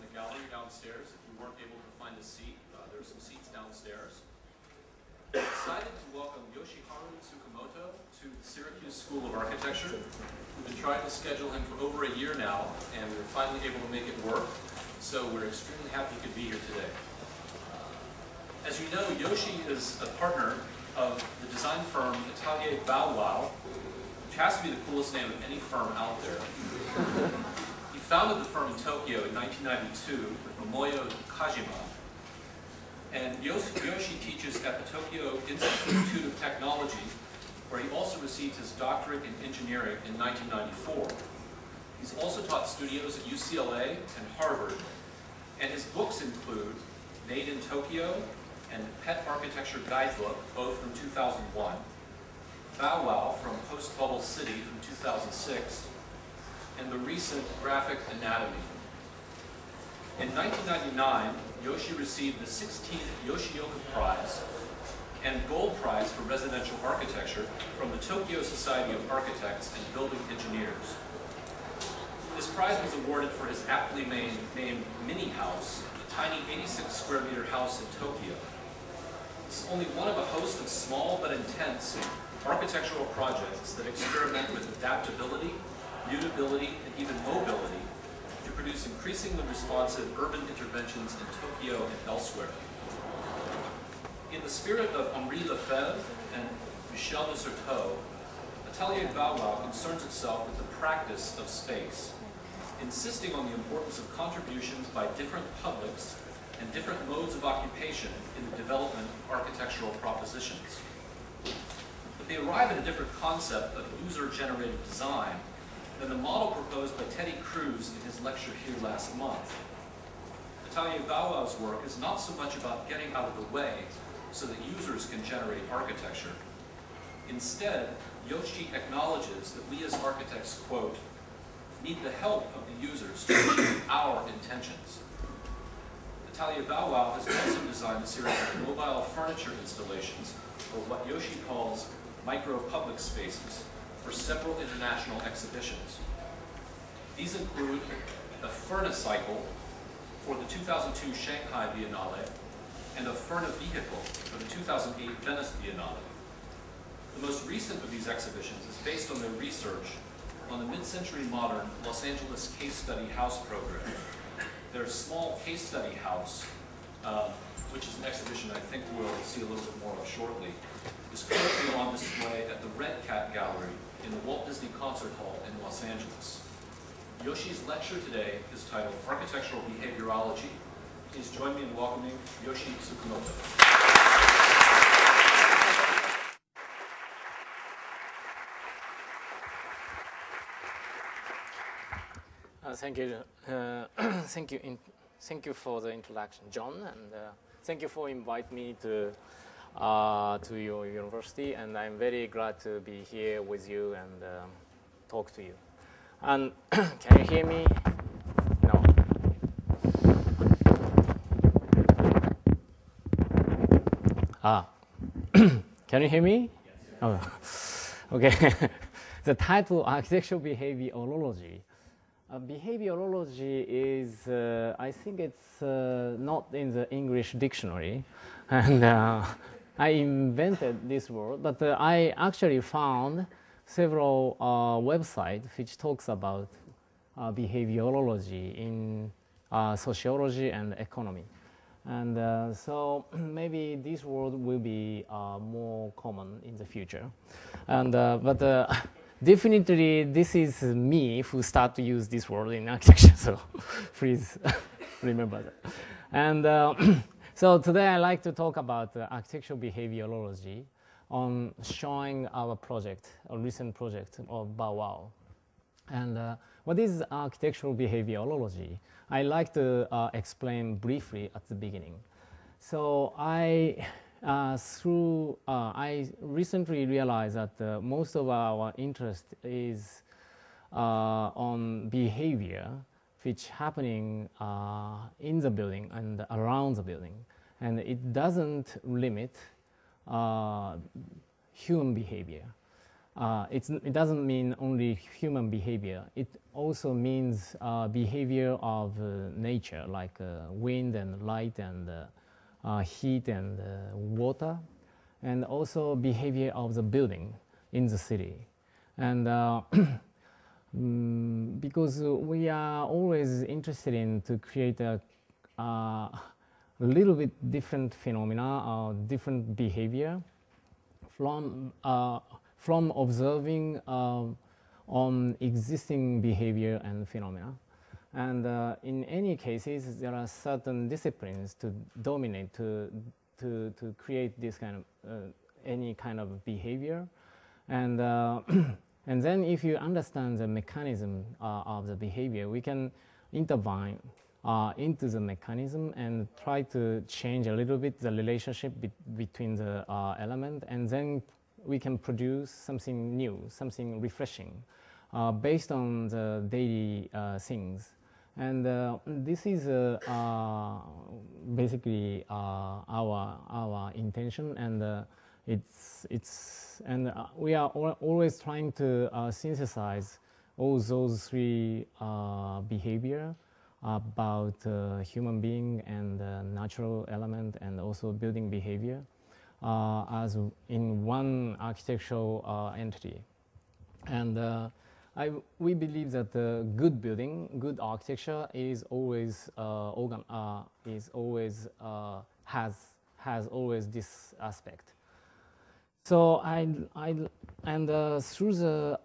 the gallery downstairs. If you weren't able to find a seat, there are some seats downstairs. I'm excited to welcome Yoshiharu Tsukamoto to the Syracuse School of Architecture. We've been trying to schedule him for over a year now, and we were finally able to make it work. So we're extremely happy he could be here today. As you know, Yoshi is a partner of the design firm Atelier Bow-Wow, which has to be the coolest name of any firm out there. He founded the firm in Tokyo in 1992 with Momoyo Kajima. And Yoshi teaches at the Tokyo Institute of Technology, where he also received his doctorate in engineering in 1994. He's also taught studios at UCLA and Harvard, and his books include Made in Tokyo and Pet Architecture Guidebook, both from 2001, Bow-Wow from Post-Bubble City from 2006, and the recent Graphic Anatomy. In 1999, Yoshi received the 16th Yoshioka Prize and Gold Prize for Residential Architecture from the Tokyo Society of Architects and Building Engineers. This prize was awarded for his aptly named Mini House, a tiny 86 square meter house in Tokyo. This is only one of a host of small but intense architectural projects that experiment with adaptability, mutability, and even mobility to produce increasingly responsive urban interventions in Tokyo and elsewhere. In the spirit of Henri Lefebvre and Michel de Certeau, Atelier Bow-Wow concerns itself with the practice of space, insisting on the importance of contributions by different publics and different modes of occupation in the development of architectural propositions. But they arrive at a different concept of user-generated design than the model proposed by Teddy Cruz in his lecture here last month. Atelier Bow-Wow's work is not so much about getting out of the way so that users can generate architecture. Instead, Yoshi acknowledges that we as architects, quote, need the help of the users to achieve our intentions. Atelier Bow-Wow has also designed a series of mobile furniture installations, or what Yoshi calls micro-public spaces, for several international exhibitions. These include a Furnicycle for the 2002 Shanghai Biennale and a Furnivehicle for the 2008 Venice Biennale. The most recent of these exhibitions is based on their research on the mid-century modern Los Angeles Case Study House program. Their small case study house, which is an exhibition I think we'll see a little bit more of shortly, is currently on display at the Red Cat Gallery in the Walt Disney Concert Hall in Los Angeles. Yoshi's lecture today is titled Architectural Behaviorology. Please join me in welcoming Yoshi Tsukamoto. Thank you. Thank you for the introduction, John, and thank you for inviting me to your university. And I'm very glad to be here with you and talk to you. And can you hear me? No. Can you hear me? Yes. Oh. Okay. The title, Architectural Behaviorology. Behaviorology is, I think it's not in the English dictionary, and I invented this word, but I actually found several websites which talks about behaviorology in sociology and economy. And so maybe this word will be more common in the future. And, definitely, this is me who start to use this word in architecture, so please remember that. And so today I'd like to talk about architectural behaviorology on showing our project, a recent project of Bow-Wow. And what is architectural behaviorology? I like to explain briefly at the beginning. So I recently realized that most of our interest is on behavior which happening in the building and around the building. And it doesn't limit human behavior. it doesn't mean only human behavior. It also means behavior of nature, like wind and light and heat and water, and also behavior of the building in the city. And because we are always interested in to create a little bit different phenomena or different behavior from observing on existing behavior and phenomena. And in any cases, there are certain disciplines to dominate, to create this kind of, any kind of behavior. And, and then if you understand the mechanism of the behavior, we can intervene into the mechanism and try to change a little bit the relationship between the element, and then we can produce something new, something refreshing, based on the daily things. And this is basically our intention, and we are always trying to synthesize all those three behavior about human being and natural element and also building behavior as in one architectural entity. And we believe that good building, good architecture is always has always this aspect. So through the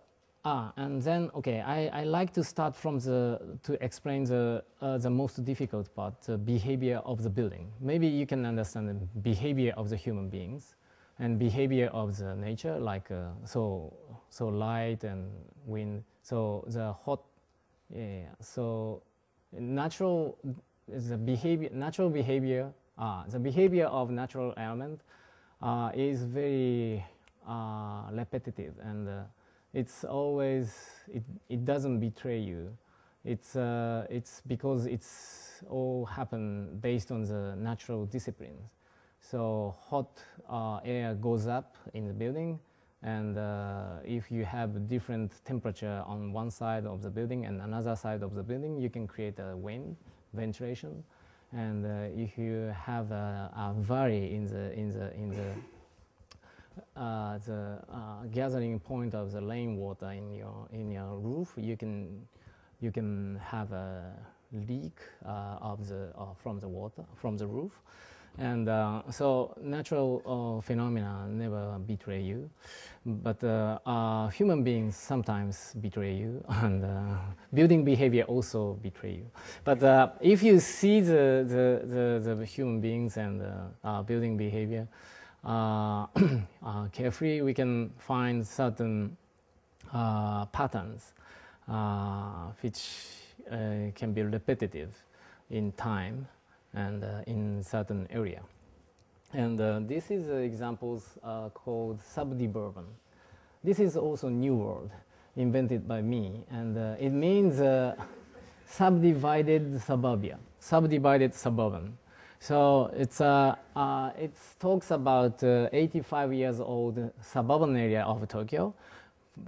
and then okay, I like to start from to explain the most difficult part, the behavior of the building. Maybe you can understand the behavior of the human beings and behavior of the nature, like so light and wind. So the hot, so natural behavior, the behavior of natural element is very repetitive, and it's always, it doesn't betray you. It's because it's all happen based on the natural disciplines. So hot air goes up in the building, and if you have different temperature on one side of the building and another side of the building, you can create a wind, ventilation. And if you have a valley in the gathering point of the rainwater in your roof, you can have a leak from the water from the roof, and so natural phenomena never betray you, but human beings sometimes betray you, and building behavior also betray you. But if you see the human beings and building behavior carefully, we can find certain patterns which can be repetitive in time and in certain area. And this is examples called subdivision. This is also new word invented by me, and it means subdivided suburbia, subdivided suburban. So it talks about 85 years old suburban area of Tokyo,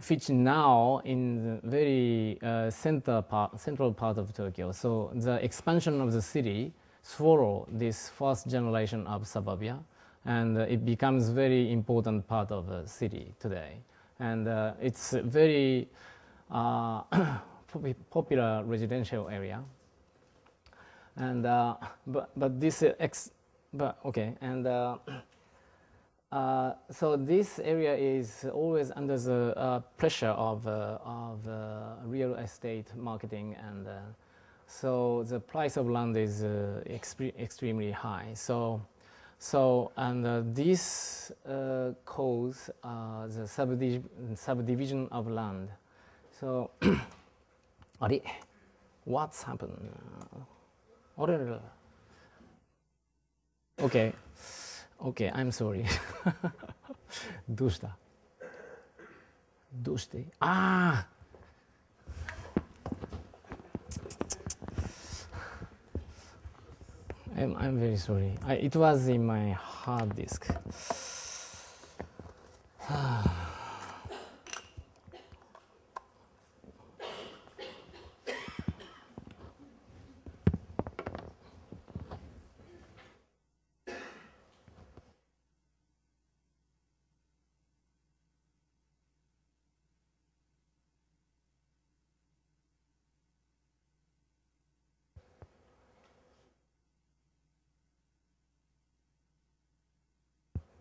which now in the very central part of Tokyo. So the expansion of the city swallow this first generation of suburbia, and it becomes very important part of the city today. And it's a very popular residential area. And but this okay, and so this area is always under the pressure of real estate marketing, and so the price of land is extremely high. So and this cause the subdivision of land. So what's happened? Okay, I'm sorry. どうした? どうして? I'm very sorry. It was in my hard disk.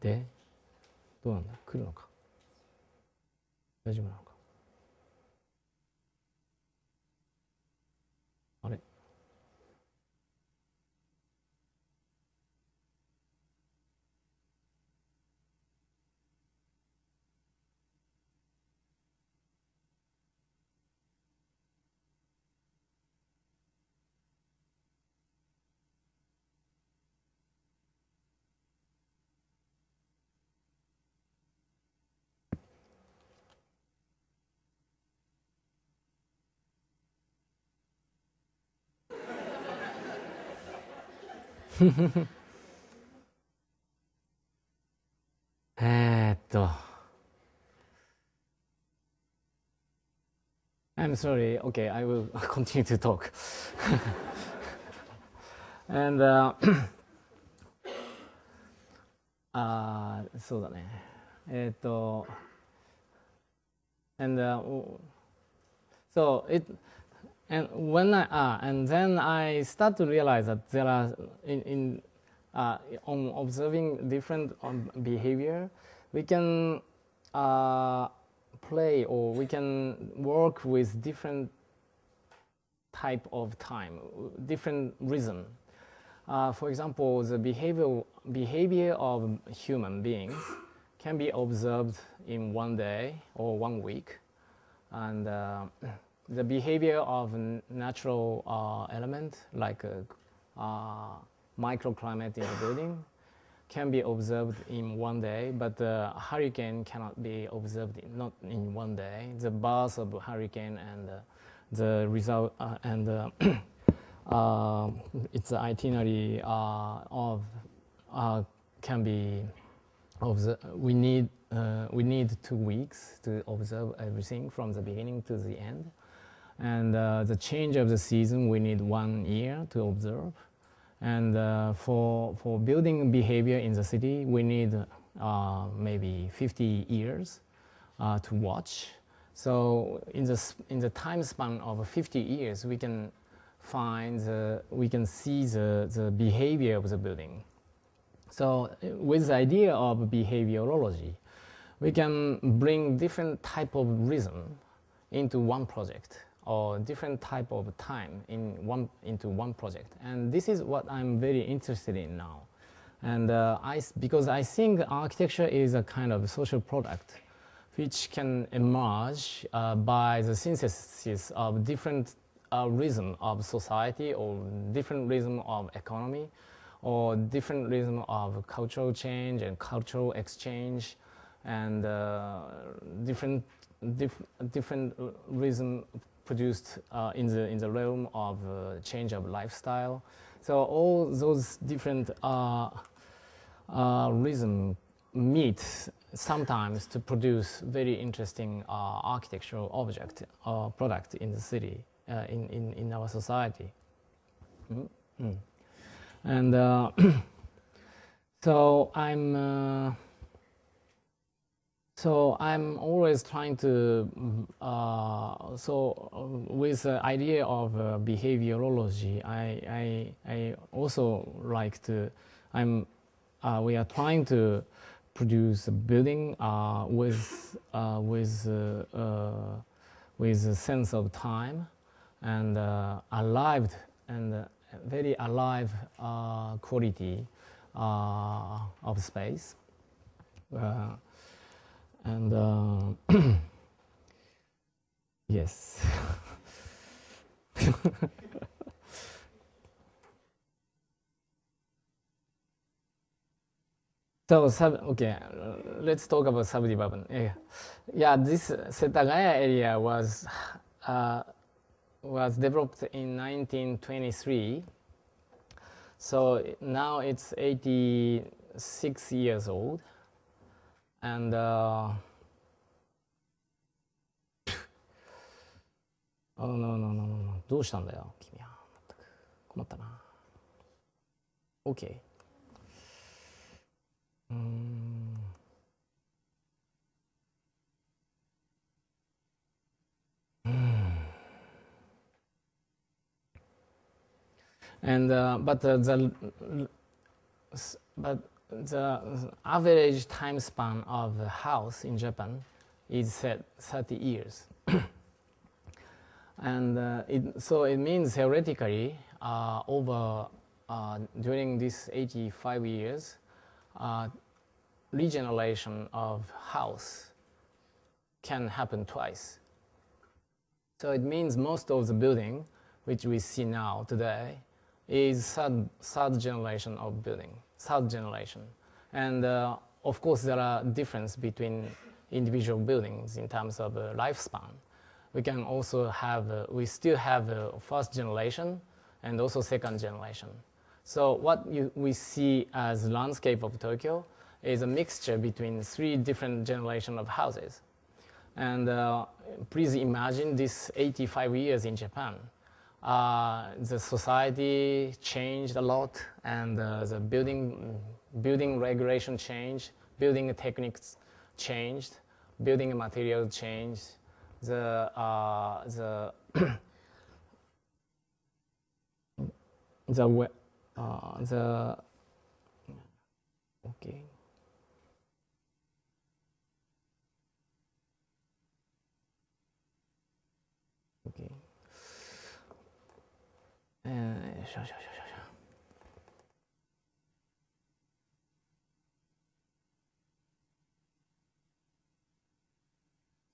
でどうなんだ、来るのか、大丈夫なのか、あれ、I'm sorry. Okay, I will continue to talk. And そうだね。and so it and when and then I start to realize that there are in on observing different behavior, we can play or we can work with different type of time, different rhythm. For example, the behavior of human beings can be observed in one day or 1 week, and the behavior of natural element like microclimate in the building can be observed in 1 day, but the hurricane cannot be observed not in 1 day. The birth of hurricane and the result and its itinerary of can be observed. We need 2 weeks to observe everything from the beginning to the end, and the change of the season we need 1 year to observe. And for building behavior in the city, we need maybe 50 years to watch. So in the time span of 50 years, we can see the behavior of the building. So with the idea of behaviorology, we can bring different type of rhythm into one project, or different type of time into one project. And this is what I'm very interested in now. And because I think architecture is a kind of social product which can emerge by the synthesis of different rhythm of society, or different rhythm of economy, or different rhythm of cultural change and cultural exchange, and different rhythm produced in the realm of change of lifestyle. So all those different rhythm meet sometimes to produce very interesting architectural object or product in the city, in our society. Mm-hmm. And so I'm always trying to with the idea of behaviorology, I also like to we are trying to produce a building with a sense of time and very alive quality of space. And yes. So okay, let's talk about subdevelopment. Yeah, this Setagaya area was developed in 1923. So now it's 86 years old, and oh no どうしたんだよ君は。全く困ったな。OK。And but the average time span of a house in Japan is set 30 years. And so it means theoretically, during these 85 years, regeneration of house can happen twice. So it means most of the building, which we see now today, is third generation of building, third generation. And of course, there are differences between individual buildings in terms of lifespan. We can also have, we still have first generation and also second generation. So what we see as landscape of Tokyo is a mixture between 3 different generations of houses. And please imagine this 85 years in Japan. The society changed a lot, and the building regulation changed, building techniques changed, building material changed. Okay. Okay.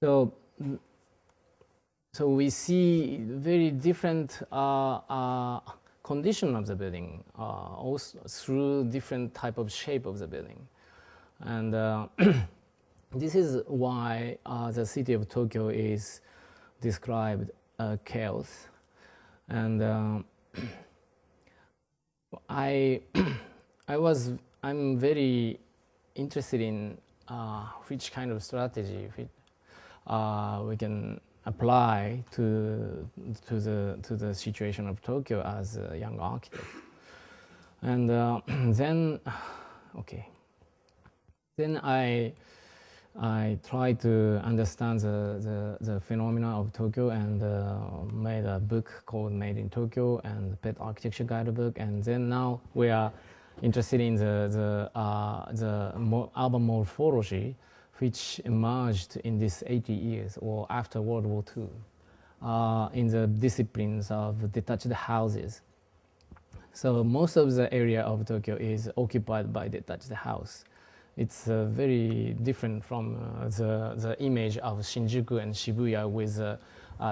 So we see very different condition of the building, also through different type of shape of the building. And this is why the city of Tokyo is described chaos. And I'm very interested in which kind of strategy we can apply to the situation of Tokyo as a young architect. And then I tried to understand the phenomena of Tokyo, and made a book called Made in Tokyo and Pet Architecture Guidebook. And then now we are interested in the urban morphology, which emerged in these 80 years or after World War II in the disciplines of detached houses. So most of the area of Tokyo is occupied by detached house. It's very different from the image of Shinjuku and Shibuya with a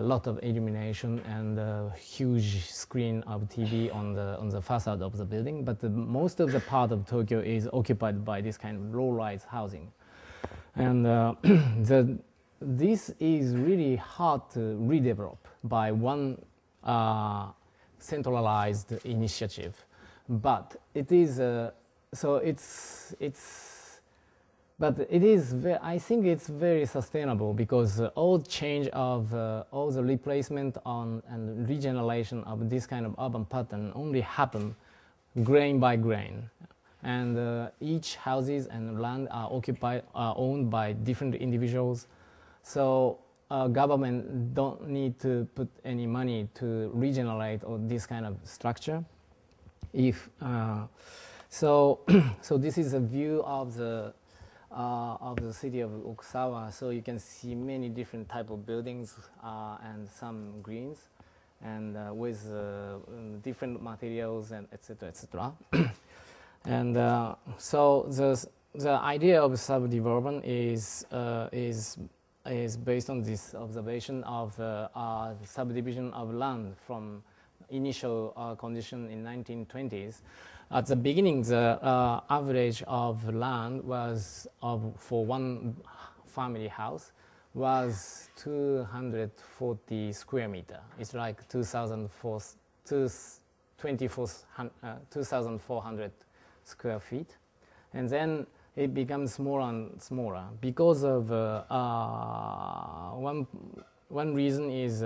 lot of illumination and a huge screen of TV on the facade of the building. But most of the part of Tokyo is occupied by this kind of low-rise housing. And this is really hard to redevelop by one centralized initiative. But it is I think it's very sustainable, because all change of all the replacement and regeneration of this kind of urban pattern only happen grain by grain. And each houses and land are owned by different individuals. So government don't need to put any money to regenerate all this kind of structure. So this is a view of the city of Okusawa. So you can see many different type of buildings and some greens, and with different materials and etc. etc. And so the idea of subdevelopment is based on this observation of subdivision of land from initial condition in 1920s. At the beginning, the average of land was for one family house was 240 square meter. It's like 2,400 square feet. And then it becomes smaller and smaller because of one reason is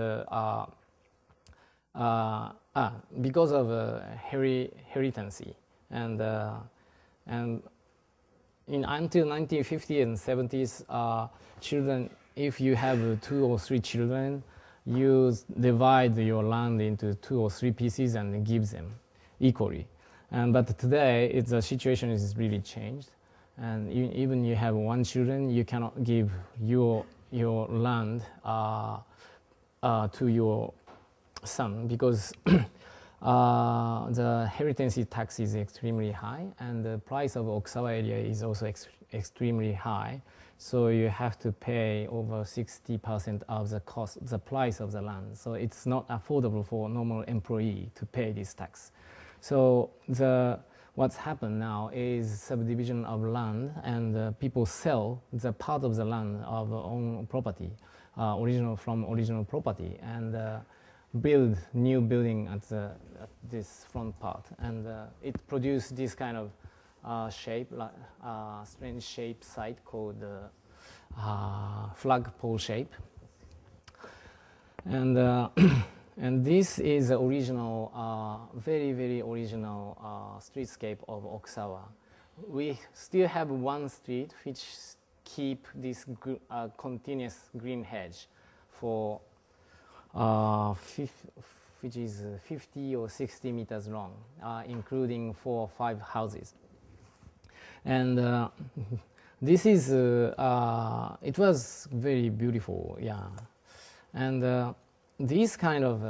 because of heritancy, and until 1950s and 70s, children, if you have 2 or 3 children, you divide your land into 2 or 3 pieces and give them equally. But today, the situation is really changed. And even you have one children, you cannot give your land to your son because the heritage tax is extremely high, and the price of Okusawa area is also extremely high. So you have to pay over 60% of the price of the land. So it's not affordable for a normal employee to pay this tax. So what's happened now is subdivision of land, and people sell the part of the land of their own property, from original property, and build new building at this front part, and it produced this kind of shape, strange shape site called flagpole shape, and and this is the original, very original streetscape of Okusawa. We still have one street which keep this continuous green hedge for which is 50 or 60 meters long, including 4 or 5 houses. And this is, it was very beautiful, yeah. And this kind of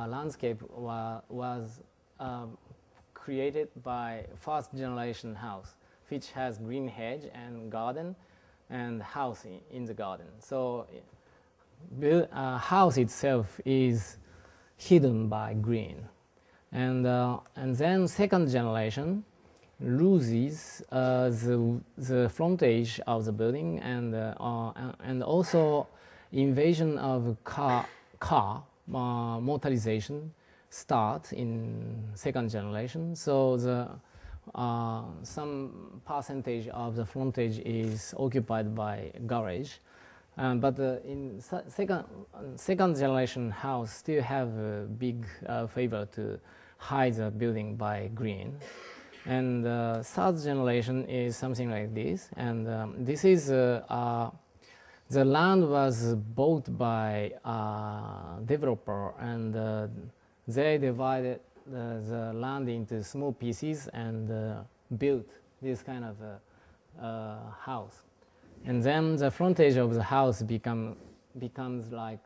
landscape was created by first generation house, which has green hedge and garden and house in the garden. So house itself is hidden by green. And then second generation loses the frontage of the building, and also invasion of car motorization start in second generation. So some percentage of the frontage is occupied by garage. But in second generation house still have a big favor to hide the building by green. And third generation is something like this. And this is, the land was bought by developer, and they divided the land into small pieces and built this kind of house. And then the frontage of the house becomes like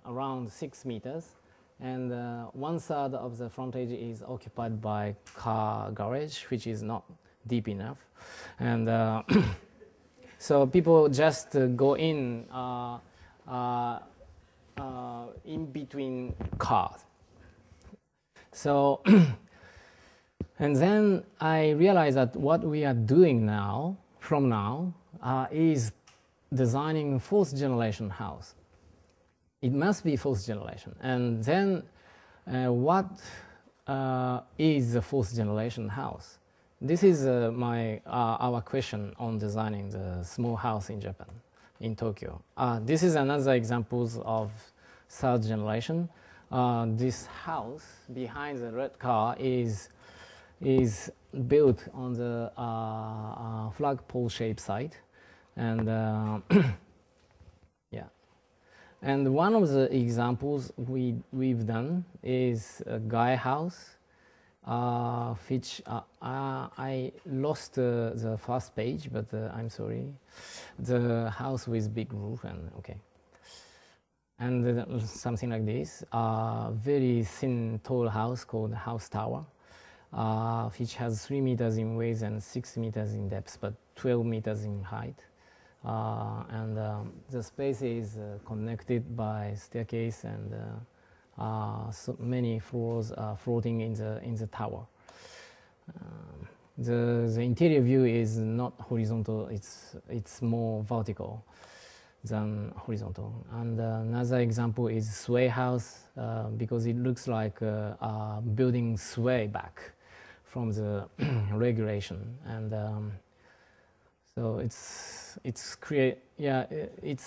around 6 meters, and 1/3 of the frontage is occupied by car garage, which is not deep enough, and so people just go in between cars. So and then I realized that what we are doing now is designing fourth generation house. It must be fourth generation. And then what is the fourth generation house? This is our question on designing the small house in Japan, in Tokyo. This is another example of third generation. This house behind the red car is built on the flagpole shaped site, and yeah. And one of the examples we've done is a guy house, which I lost the first page, but I'm sorry. The house with big roof, and okay. And something like this, very thin, tall house called house tower, which has 3 meters in width and 6 meters in depth, but 12 meters in height. And the space is connected by staircase, and so many floors are floating in the tower. The interior view is not horizontal; it's more vertical than horizontal. And another example is sway house, because it looks like building sway back from the regulation, and so it's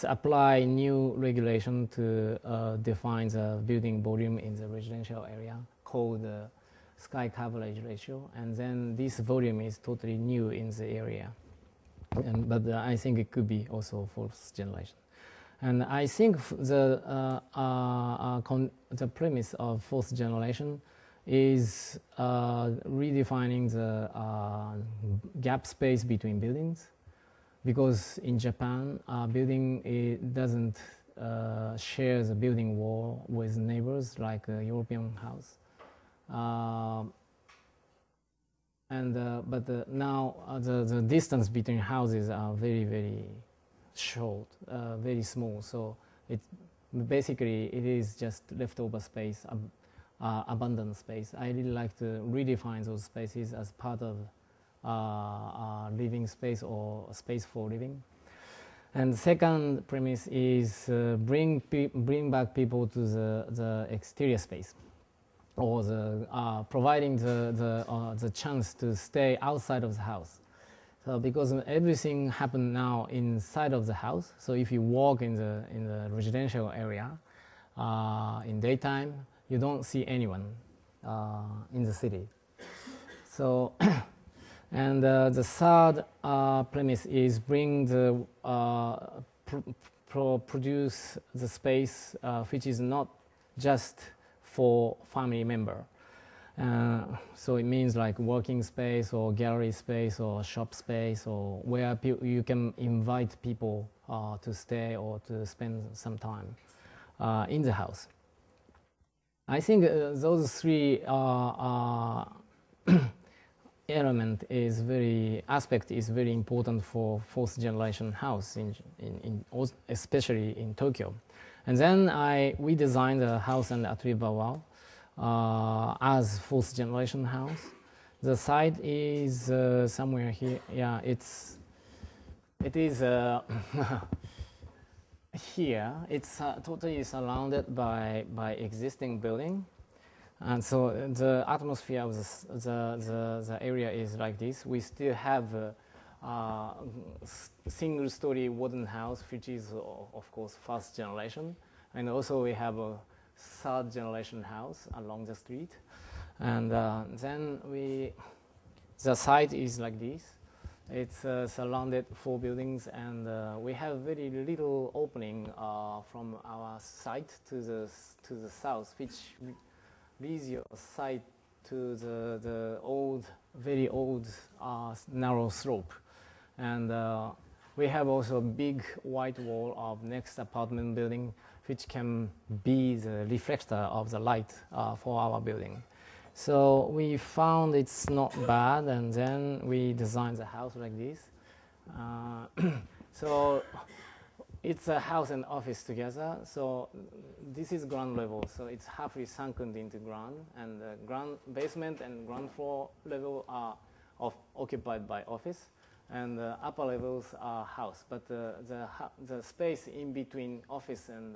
apply new regulation to define the building volume in the residential area called sky coverage ratio, and then this volume is totally new in the area. But I think it could be also fourth generation. And I think the premise of fourth generation is redefining the gap space between buildings, because in Japan, building doesn't share the building wall with neighbors like a European house. But now the distance between houses are very, very short, very small. So basically it is just leftover space, abundant space. I really like to redefine those spaces as part of living space or space for living. And the second premise is bring back people to the exterior space, or providing the chance to stay outside of the house. So because everything happens now inside of the house, so if you walk in the residential area in daytime, you don't see anyone in the city. So, and the third premise is produce the space which is not just for family member. So it means like working space or gallery space or shop space, or where you can invite people to stay or to spend some time in the house. I think those three aspect is very important for fourth generation house, especially in Tokyo. And then we designed the house and Atelier Bow-Wow as fourth generation house. The site is somewhere here. Yeah, it is here. It's totally surrounded by existing building, and so the atmosphere of the area is like this. We still have a single-story wooden house, which is of course first generation, and also we have a third generation house along the street, and then the site is like this. It's surrounded 4 buildings, and we have very little opening from our site to the south, which leads your site to the very old narrow slope, and we have also a big white wall of next apartment building, which can be the reflector of the light for our building. So we found it's not bad, and then we designed the house like this. So it's a house and office together. So this is ground level, so it's halfway sunken into ground, and the ground basement and ground floor level are occupied by office, and the upper levels are house. But the space in between office and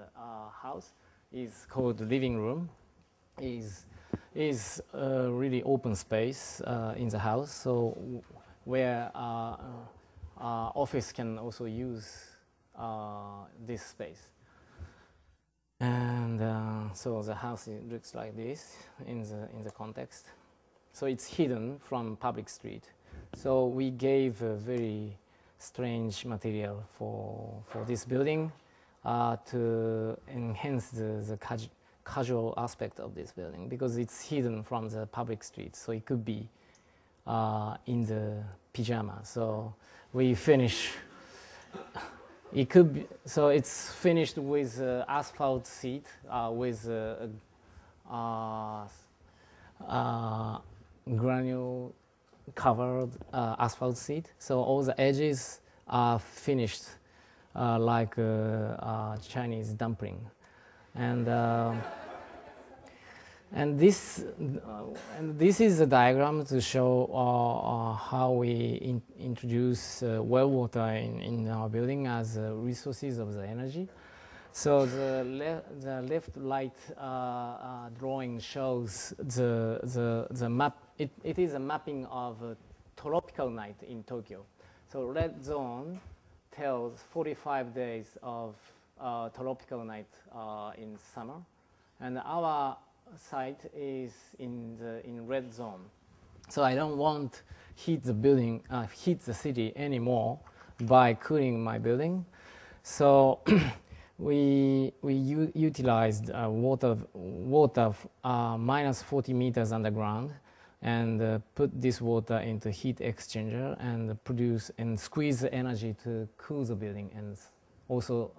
house is called living room. Is a really open space in the house, so where office can also use this space. And so the house looks like this in the context. So it's hidden from public street. So we gave a very strange material for this building to enhance the casual aspect of this building, because it's hidden from the public street. So it could be in the pyjama. So we finish. It could be, so it's finished with asphalt seat with granule covered asphalt seat. So all the edges are finished like Chinese dumpling, and this is a diagram to show how we introduce well water in our building as resources of the energy. So the left right drawing shows the map. It is a mapping of a tropical night in Tokyo. So red zone tells 45 days of tropical night in summer, and our site is in red zone. So I don't want heat the city anymore by cooling my building. So utilized water minus 40 meters underground, and put this water into heat exchanger and produce and squeeze the energy to cool the building and also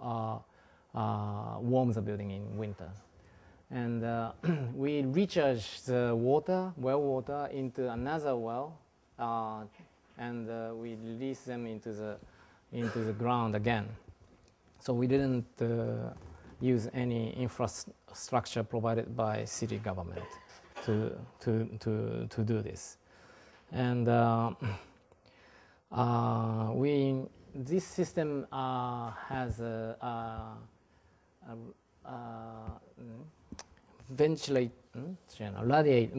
warm the building in winter. And we recharge the water, well water, into another well, and we release them into the ground again. So we didn't use any infrastructure provided by city government to do this. And this system has a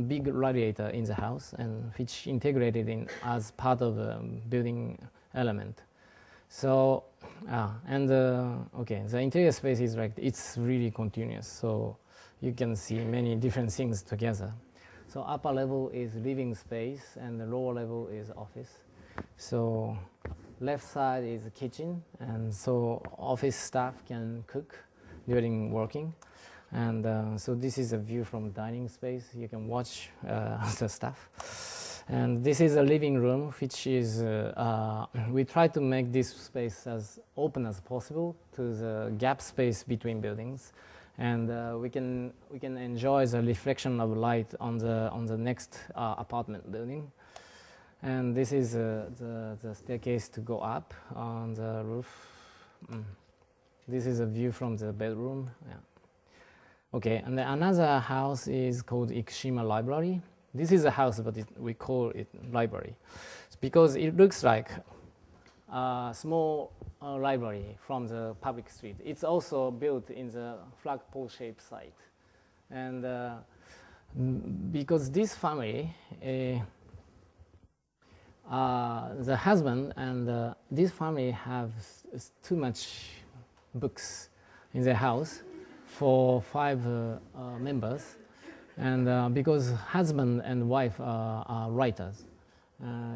big radiator in the house, and which integrated in as part of the building element. So okay, the interior space is like, it's really continuous, so you can see many different things together. So upper level is living space and the lower level is office. So left side is the kitchen, and so office staff can cook during working. And so this is a view from dining space. You can watch the stuff. And this is a living room, which is, we try to make this space as open as possible to the gap space between buildings. And we can enjoy the reflection of light on the next apartment building. And this is the staircase to go up on the roof. This is a view from the bedroom. Yeah. Okay, and another house is called Akima Library. This is a house, but we call it library. It's because it looks like a small library from the public street. It's also built in the flagpole-shaped site. And because this family, the husband and this family have too much books in their house for 5 members, and because husband and wife are writers,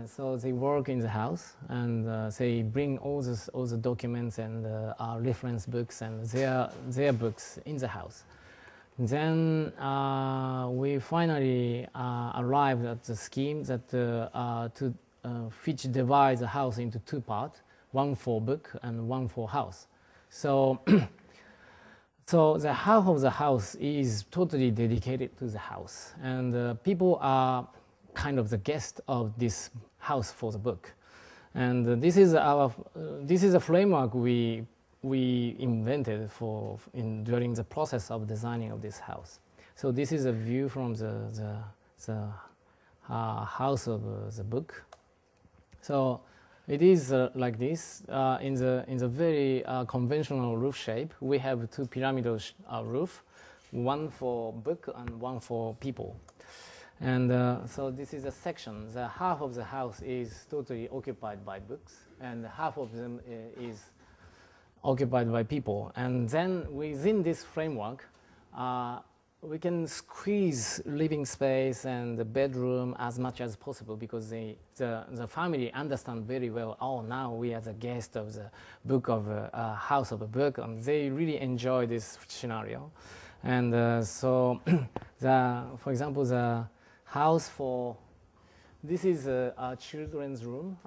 so they work in the house, and they bring all the documents and reference books and their books in the house. Then we finally arrived at the scheme that which divides the house into 2 parts, one for book and one for house. So so the half of the house is totally dedicated to the house, and people are kind of the guest of this house for the book. And this is a framework we invented during the process of designing of this house. So this is a view from the house of the book. So it is like this in the very conventional roof shape. We have 2 pyramidal roof, one for book and one for people. And so this is a section. The half of the house is totally occupied by books, and half of them is occupied by people. And then within this framework, we can squeeze living space and the bedroom as much as possible, because the family understand very well, oh, now we are the guest of the book of house of a book, and they really enjoy this scenario. And so, for example, the house for, this is a children's room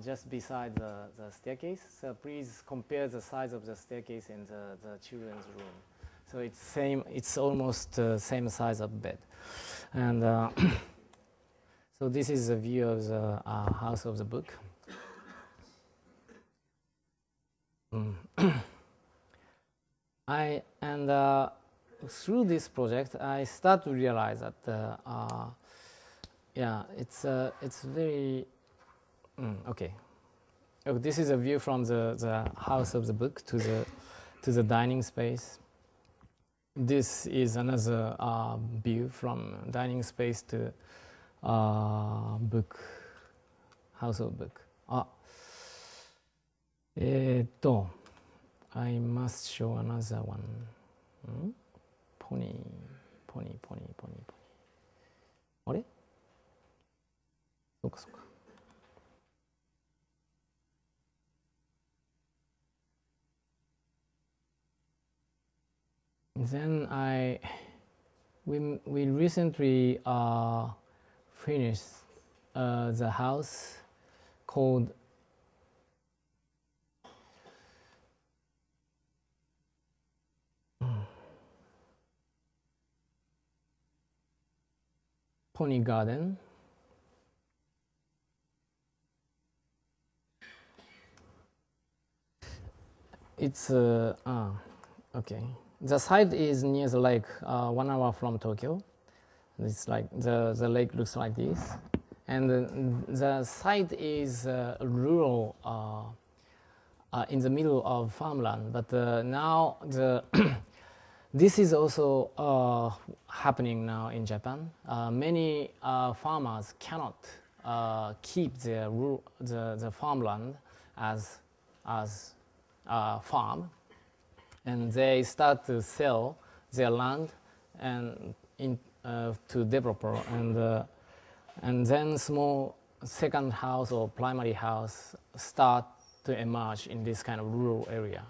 just beside the staircase. So please compare the size of the staircase and the children's room. So it's almost same size of bed. And so this is a view of the house of the book. Through this project, I start to realize that yeah, it's very okay. Oh, this is a view from the house of the book to the dining space. This is another view from dining space to book, house of book. I must show another one. Pony. あれ？そうかそうか。then we recently finished the house called Pony Garden. It's okay. The site is near the lake, 1 hour from Tokyo. It's like the lake looks like this, and the site is rural, in the middle of farmland. But now this is also happening now in Japan. Many farmers cannot keep the farmland as farm, and they start to sell their land and to developer, and then small second house or primary house start to emerge in this kind of rural area.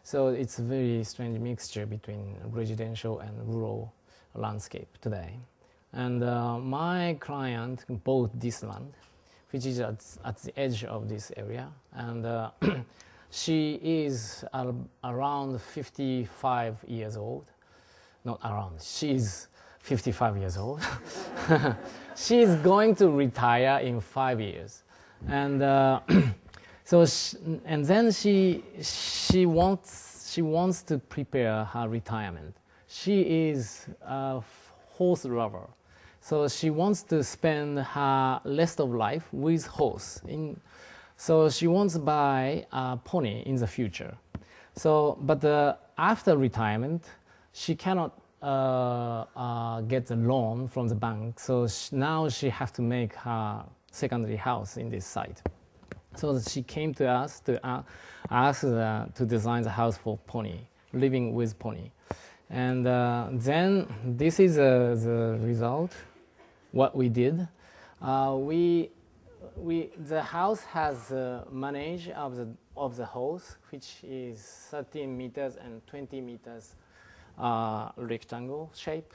So it's a very strange mixture between residential and rural landscape today. And my client bought this land, which is at the edge of this area, and she is around 55 years old. Not around, she's 55 years old. She's going to retire in 5 years. And so then she wants to prepare her retirement. She is a horse lover. So she wants to spend her rest of life with horse. So she wants to buy a pony in the future. So, but after retirement, she cannot get a loan from the bank. So now she has to make her secondary house in this site. So she came to us to ask to design the house for pony, living with pony. And then this is the result, what we did. The house has manage of the horse, which is 13 meters and 20 meters rectangle shape,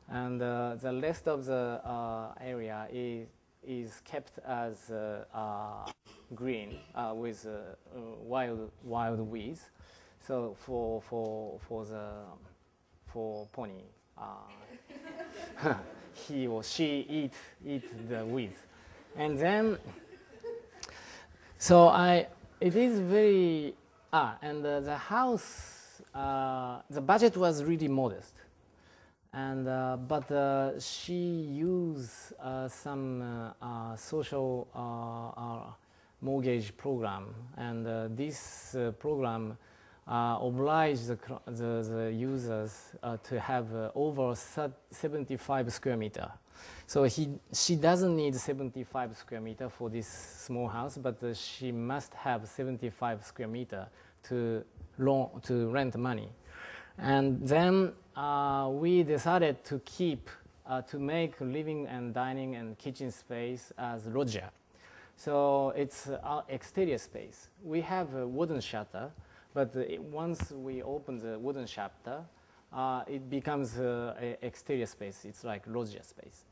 and the rest of the area is kept as green with wild weeds. So for pony, he or she eat the weeds. And then, so it is very, and the house, the budget was really modest. And, but she used some social mortgage program. And this program obliged the users to have over 75 square meter. So she doesn't need 75 square meter for this small house, but she must have 75 square meter to rent money. And then we decided to make living and dining and kitchen space as loggia. So it's our exterior space. We have a wooden shutter, but once we open the wooden shutter, it becomes an exterior space. It's like loggia space.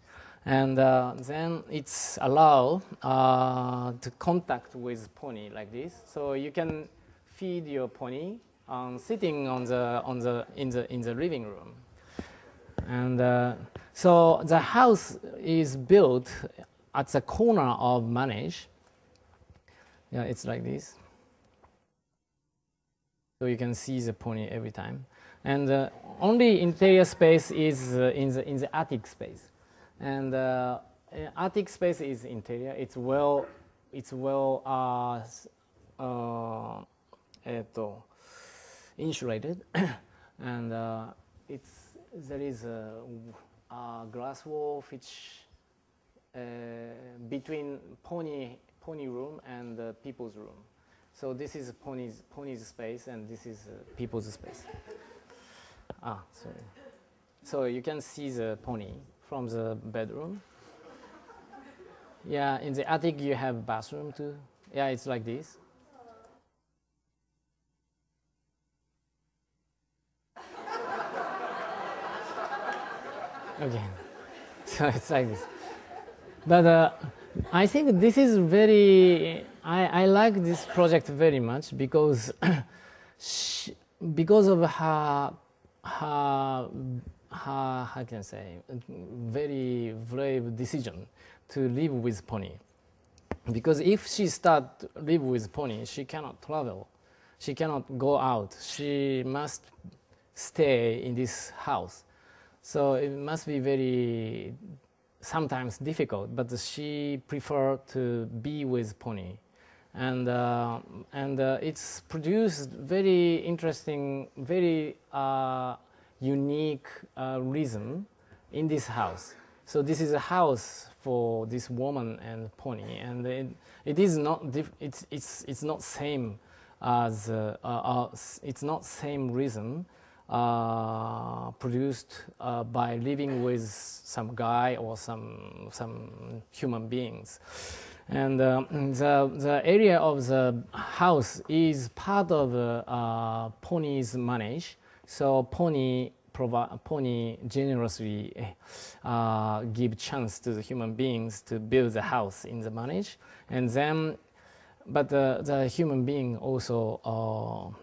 And then it's allowed to contact with pony like this. So you can feed your pony sitting in the living room. And so the house is built at the corner of Manage. Yeah, it's like this. So you can see the pony every time. And only interior space is in the attic space. And attic space is interior. It's well insulated, and there is a glass wall which between pony room and people's room. So this is pony's space, and this is people's space. Sorry. So you can see the pony from the bedroom. Yeah, in the attic you have bathroom too. Yeah, it's like this. Okay. So it's like this. But I think this is very, I like this project very much because because of her, how can I say, very brave decision to live with pony. Because if she start live with pony, she cannot travel, she cannot go out, she must stay in this house. So it must be very sometimes difficult, but she preferred to be with pony, and it's produced very interesting, very unique rhythm in this house. So this is a house for this woman and pony, and it is not it's not same as it's not same rhythm produced by living with some guy or some human beings. And the area of the house is part of pony's manage. So pony generously give chance to the human beings to build the house in the manage, and then, but the human being also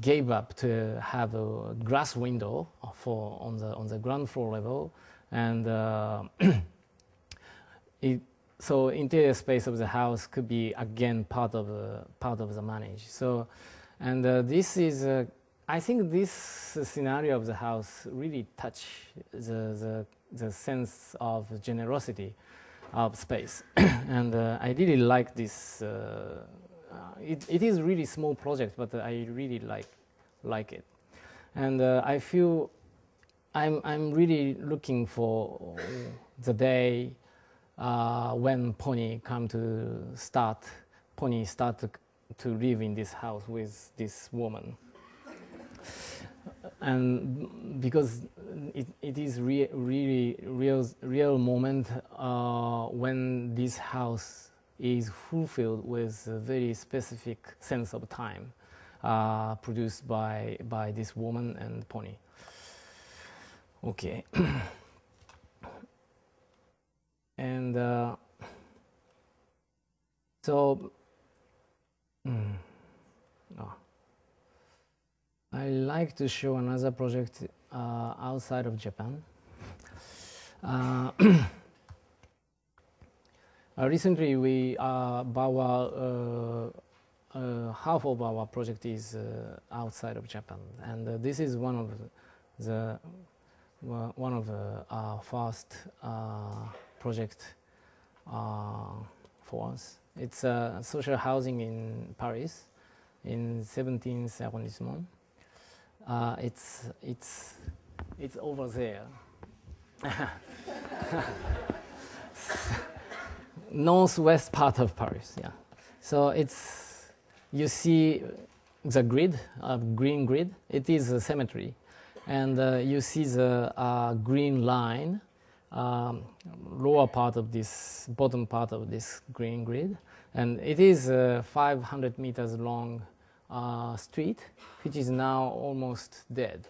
gave up to have a glass window for on the ground floor level, and so interior space of the house could be again part of the manage. So, and this is I think this scenario of the house really touch the sense of generosity of space, and I really like this. It is really small project, but I really like it, and I feel I'm really looking for the day when pony start to live in this house with this woman, and because it is really real moment when this house is fulfilled with a very specific sense of time produced by this woman and pony. Okay. And so I like to show another project outside of Japan. Recently, we Bow-Wow, half of our project is outside of Japan, and this is one of our first project for us. It's social housing in Paris, in 17th arrondissement. It's over there. Northwest part of Paris, yeah. So you see the grid, green grid. It is a cemetery, and you see the green line, lower part of this, bottom part of this green grid, and it is a 500 meters long street, which is now almost dead,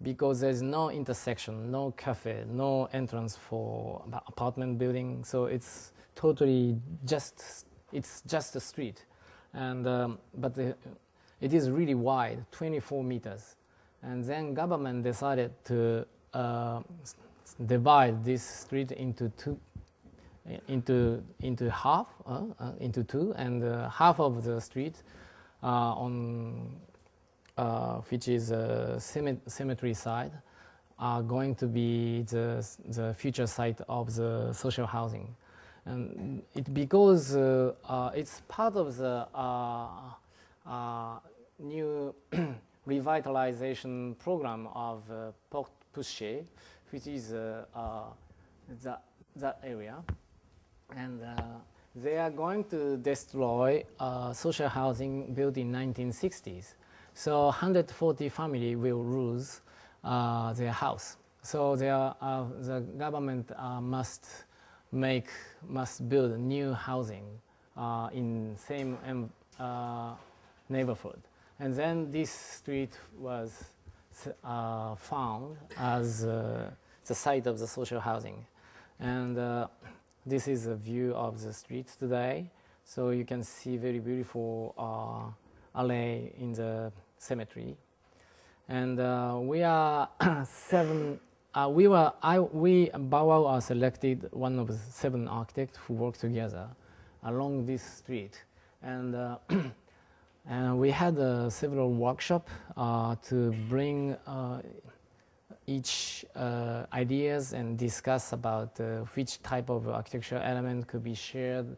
because there's no intersection, no cafe, no entrance for apartment building. So it's totally just a street, and but it is really wide, 24 meters, and then government decided to divide this street into two, into two, and half of the street on which is a cemetery side are going to be the future site of the social housing. And because it's part of the new revitalization program of Porte Pouchet, which is that area, and they are going to destroy social housing built in 1960s. So 140 families will lose their house. So the government must build new housing in same neighborhood. And then this street was found as the site of the social housing. And this is a view of the street today. So you can see very beautiful alley in the cemetery. And we are Bow-Wow are selected one of the 7 architects who work together along this street. And and we had several workshops to bring each ideas and discuss about which type of architectural element could be shared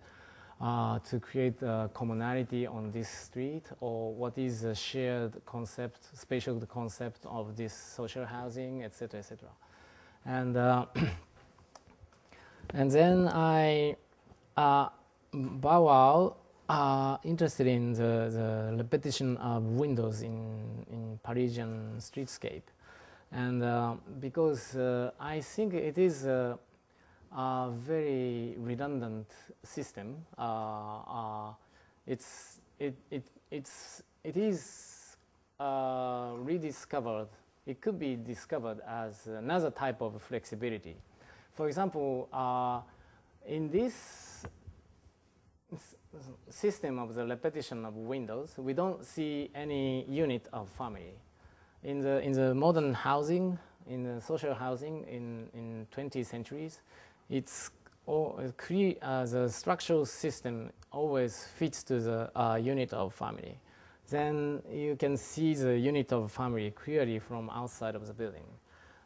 to create a commonality on this street, or what is a shared concept, spatial concept of this social housing, etc., etc. And and then Bow-Wow interested in the repetition of windows in Parisian streetscape. And because I think it is a very redundant system, it is rediscovered. It could be discovered as another type of flexibility. For example, in this system of the repetition of windows, we don't see any unit of family. In the modern housing, in the social housing in 20th centuries, it's the structural system always fits to the unit of family. Then you can see the unit of family clearly from outside of the building.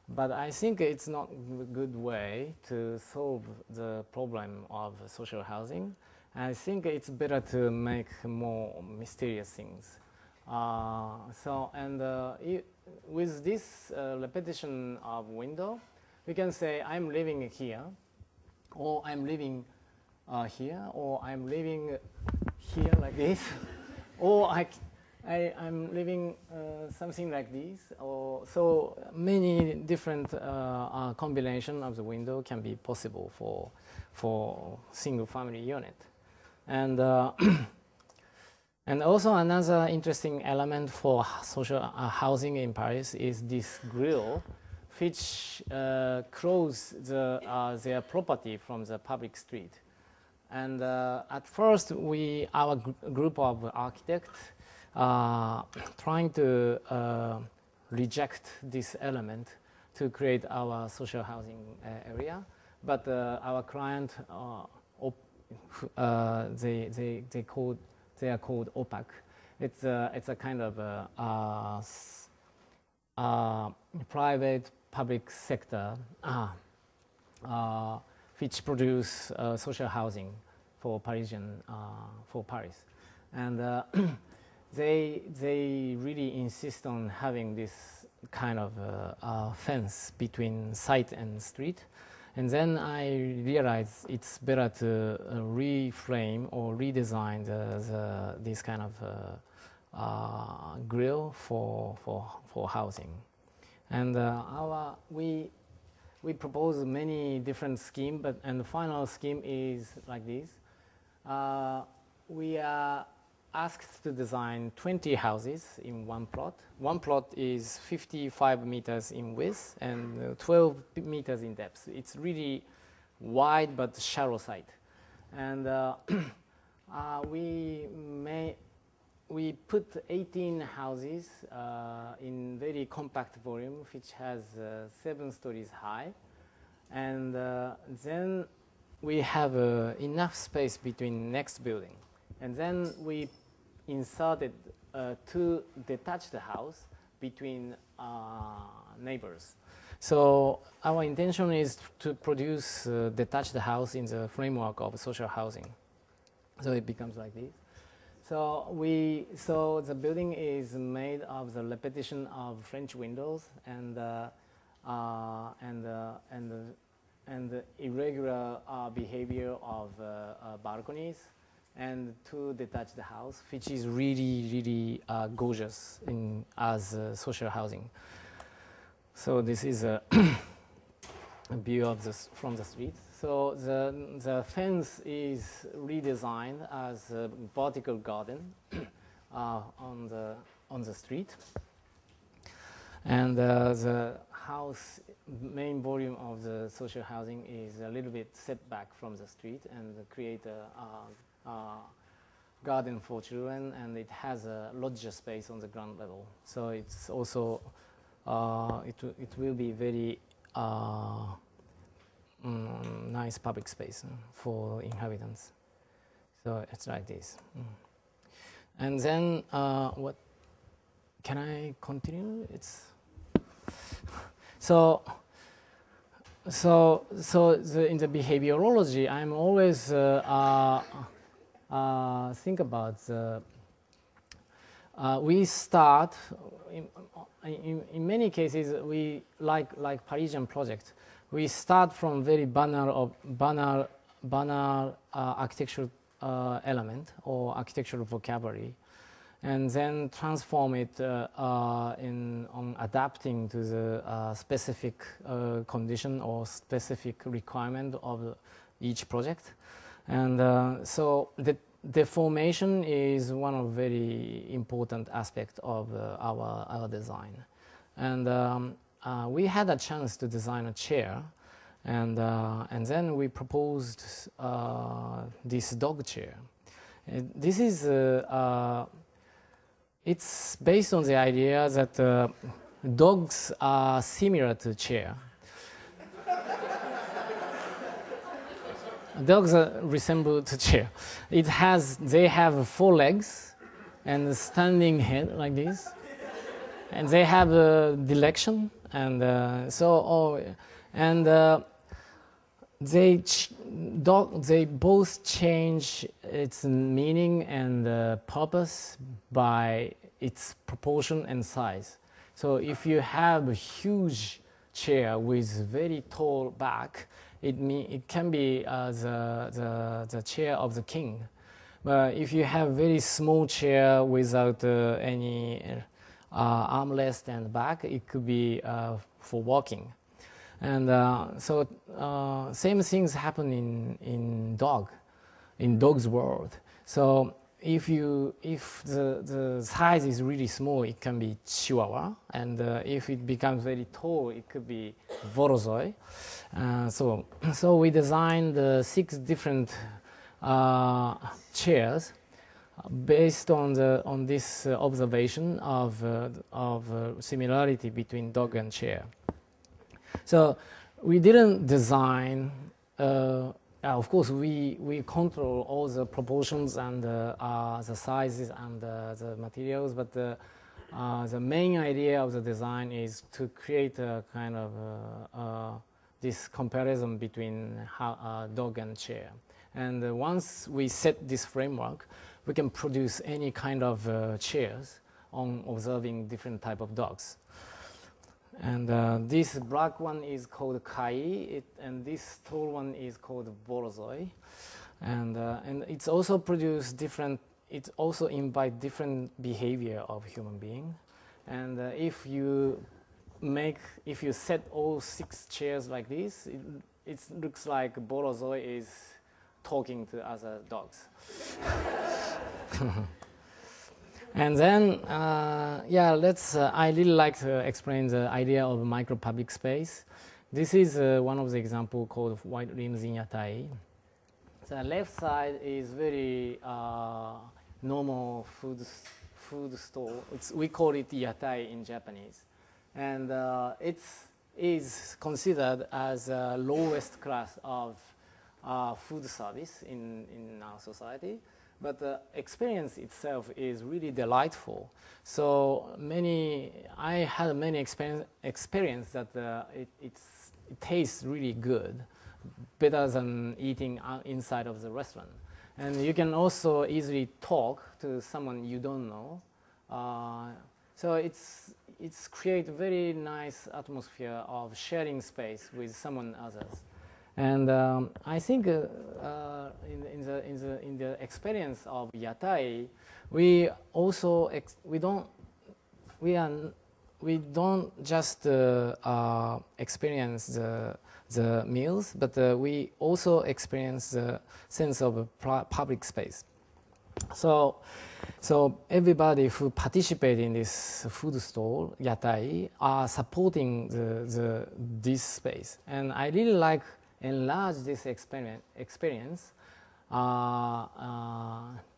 But I think it's not a good way to solve the problem of social housing. I think it's better to make more mysterious things. With this repetition of window, we can say I'm living here, or I'm living here, or I'm living here like this, or I'm living something like this. Or so many different combination of the window can be possible for single family unit. And and also another interesting element for social housing in Paris is this grill, which close their property from the public street. And at first, our group of architects trying to reject this element to create our social housing area, but our client they are called OPAC. It's a kind of private public sector which produce social housing for Paris, and they really insist on having this kind of fence between site and street. And then I realized it's better to reframe or redesign this kind of grill for housing. And we propose many different schemes, and the final scheme is like this. We are asked to design 20 houses in one plot. One plot is 55 meters in width and 12 meters in depth. It's really wide but shallow site. And we put 18 houses in very compact volume, which has 7 stories high. And then we have enough space between next building. And then we inserted 2 detached house between neighbors. So our intention is to produce detached house in the framework of social housing. So it becomes like this. So the building is made of the repetition of French windows and the irregular behavior of balconies, and 2 detached house, which is really gorgeous as social housing. So this is a view of this from the street. So the fence is redesigned as a vertical garden on the street, and the house main volume of the social housing is a little bit set back from the street and create a garden for children, and it has a lodge space on the ground level. So it's also it will be very nice public space for inhabitants. So it's like this. And then what? Can I continue? It's so in the behaviorology, I'm always think about we start in many cases we like Parisian project. We start from very banal architectural element or architectural vocabulary, and then transform it on adapting to the specific condition or specific requirement of each project. And so the formation is one of very important aspects of our design. And we had a chance to design a chair, and then we proposed this dog chair. This is it's based on the idea that dogs are similar to chair. Dogs resemble to chair. They have 4 legs and a standing head like this, and they have a direction, and they both change its meaning and purpose by its proportion and size. So if you have a huge chair with very tall back, it can be the chair of the king. But if you have very small chair without any armrest and back, it could be for walking. And so same things happen in dog's world. So if the size is really small, it can be Chihuahua, and if it becomes very tall, it could be Vorozoi. So we designed 6 different chairs based on this observation of similarity between dog and chair. So we didn't design. Of course, we control all the proportions and the sizes and the materials, but the main idea of the design is to create a kind of this comparison between dog and chair. And once we set this framework, we can produce any kind of chairs on observing different type of dogs. And this black one is called Kai, and this tall one is called Borozoi. And it's also produce different, it also invite different behavior of human being. And if you set all 6 chairs like this, it looks like Borozoi is talking to other dogs. And then, I really like to explain the idea of micro public space. This is one of the examples called white limousine yatai. The left side is very normal food store. We call it yatai in Japanese. And it is considered as the lowest class of food service in our society. But the experience itself is really delightful. So I had many experience that it tastes really good, better than eating inside of the restaurant. And you can also easily talk to someone you don't know. So it's create very nice atmosphere of sharing space with someone others. And I think in the experience of yatai, we don't just experience the meals, but we also experience the sense of public space. So everybody who participate in this food stall, yatai, are supporting this space. And I really like enlarge this experience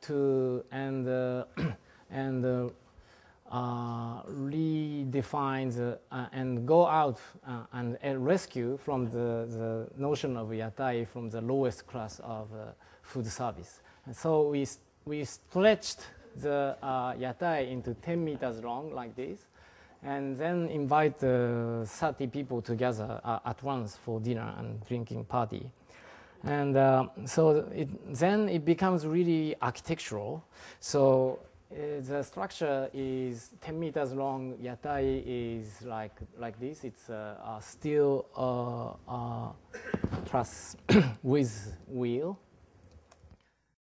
to redefine and go out and rescue from the notion of yatai from the lowest class of food service. And so we stretched the yatai into 10 meters long like this, and then invite 30 people together at once for dinner and drinking party. And so then it becomes really architectural. So the structure is 10 meters long. Yatai is like this. It's a steel truss with wheel.